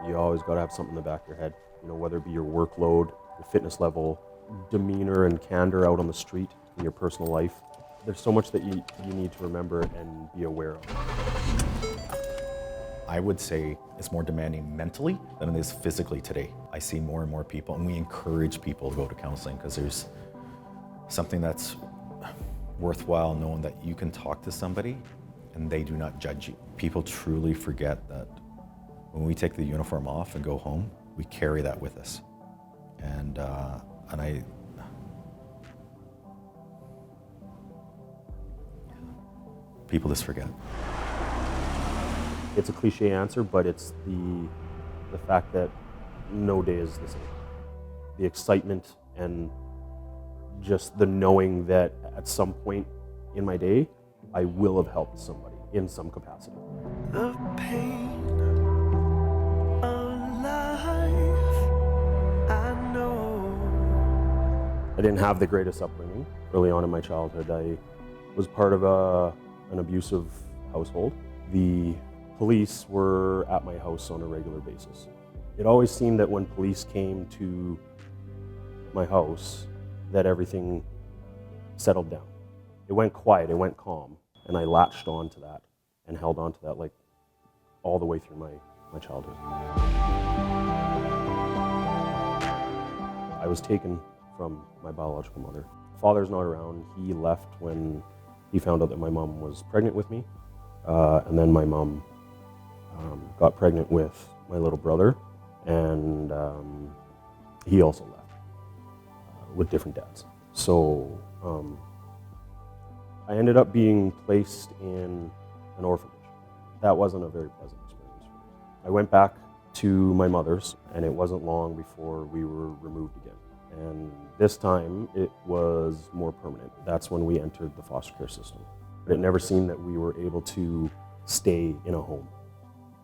You always got to have something in the back of your head, whether it be your workload, your fitness level, demeanor and candor out on the street, in your personal life. There's so much that you need to remember and be aware of. I would say it's more demanding mentally than it is physically today. I see more and more people, and we encourage people to go to counseling because there's something that's worthwhile knowing that you can talk to somebody and they do not judge you. People truly forget that when we take the uniform off and go home, we carry that with us. And people just forget. It's a cliche answer, but it's the fact that no day is the same. The excitement and just the knowing that at some point in my day, I will have helped somebody in some capacity. The pain of life, I know. I didn't have the greatest upbringing early on in my childhood. I was part of an abusive household. The police were at my house on a regular basis. It always seemed that when police came to my house, that everything settled down. It went quiet, it went calm, and I latched on to that and held on to that like all the way through my childhood. I was taken from my biological mother. Father's not around. He left when he found out that my mom was pregnant with me, and then my mom got pregnant with my little brother, and he also left with different dads. So I ended up being placed in an orphanage. That wasn't a very pleasant experience for me. I went back to my mother's, and it wasn't long before we were removed again. And this time it was more permanent. That's when we entered the foster care system. But it never seemed that we were able to stay in a home.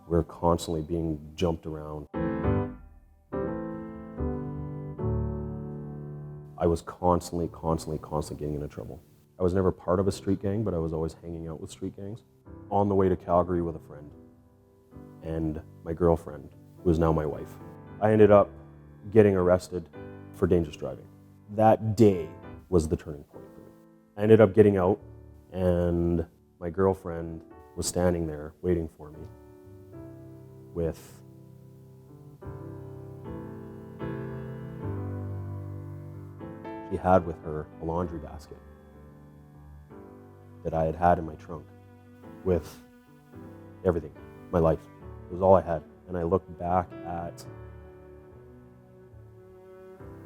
We're constantly being jumped around. I was constantly getting into trouble. I was never part of a street gang, but I was always hanging out with street gangs. On the way to Calgary with a friend and my girlfriend, who is now my wife. I ended up getting arrested for dangerous driving. That day was the turning point for me. I ended up getting out, and my girlfriend was standing there waiting for me with she had with her a laundry basket that I had in my trunk with everything, my life. It was all I had. And I looked back at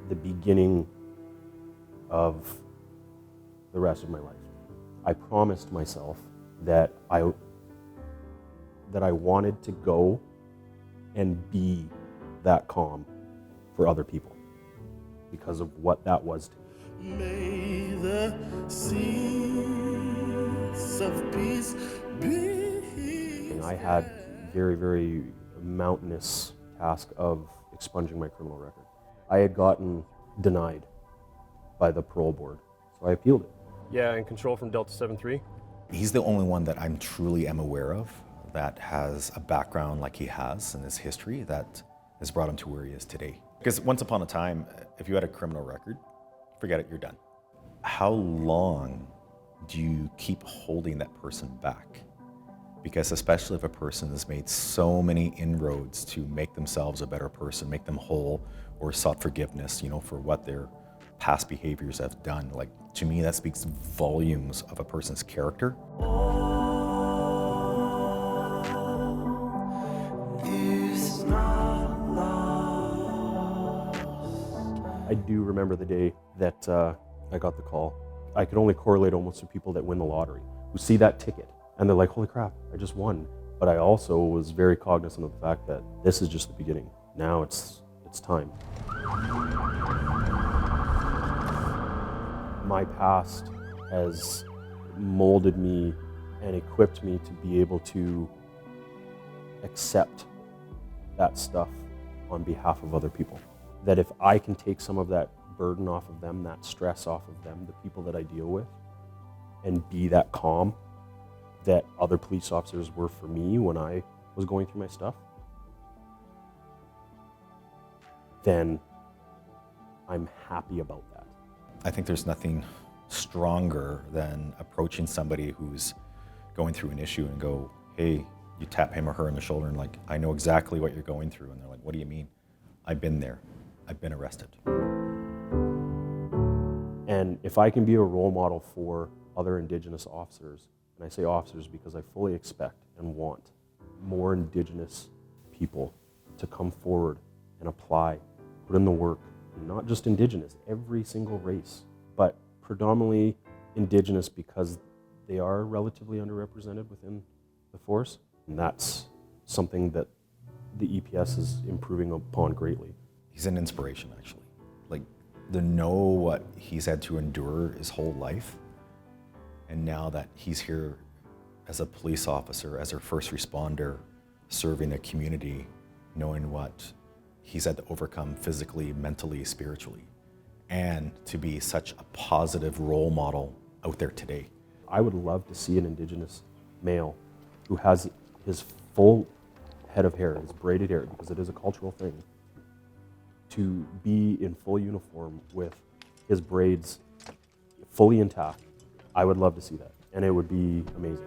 the beginning of the rest of my life. I promised myself that I wanted to go and be that calm for other people because of what that was to me. May the seas of peace be. And I had very, very mountainous task of expunging my criminal record. I had gotten denied by the parole board, so I appealed it. Yeah, in control from Delta 7-3. He's the only one that I'm truly am aware of that has a background like he has in his history that has brought him to where he is today. Because once upon a time, if you had a criminal record, forget it, you're done. How long do you keep holding that person back? Because especially if a person has made so many inroads to make themselves a better person, make them whole, or sought forgiveness, for what their past behaviors have done. Like, to me, that speaks volumes of a person's character. I do remember the day that I got the call. I could only correlate almost to people that win the lottery, who see that ticket, and they're like, holy crap, I just won. But I also was very cognizant of the fact that this is just the beginning. Now it's time. My past has molded me and equipped me to be able to accept that stuff on behalf of other people. That if I can take some of that burden off of them, that stress off of them, the people that I deal with, and be that calm that other police officers were for me when I was going through my stuff, then I'm happy about that. I think there's nothing stronger than approaching somebody who's going through an issue and go, hey, you tap him or her on the shoulder and like, I know exactly what you're going through. And they're like, what do you mean? I've been there. I've been arrested. And if I can be a role model for other Indigenous officers, and I say officers because I fully expect and want more Indigenous people to come forward and apply, put in the work, and not just Indigenous, every single race, but predominantly Indigenous because they are relatively underrepresented within the force. And that's something that the EPS is improving upon greatly. He's an inspiration, actually. Like, to know what he's had to endure his whole life, and now that he's here as a police officer, as a first responder, serving the community, knowing what he's had to overcome physically, mentally, spiritually, and to be such a positive role model out there today. I would love to see an Indigenous male who has his full head of hair, his braided hair, because it is a cultural thing, to be in full uniform with his braids fully intact. I would love to see that, and it would be amazing.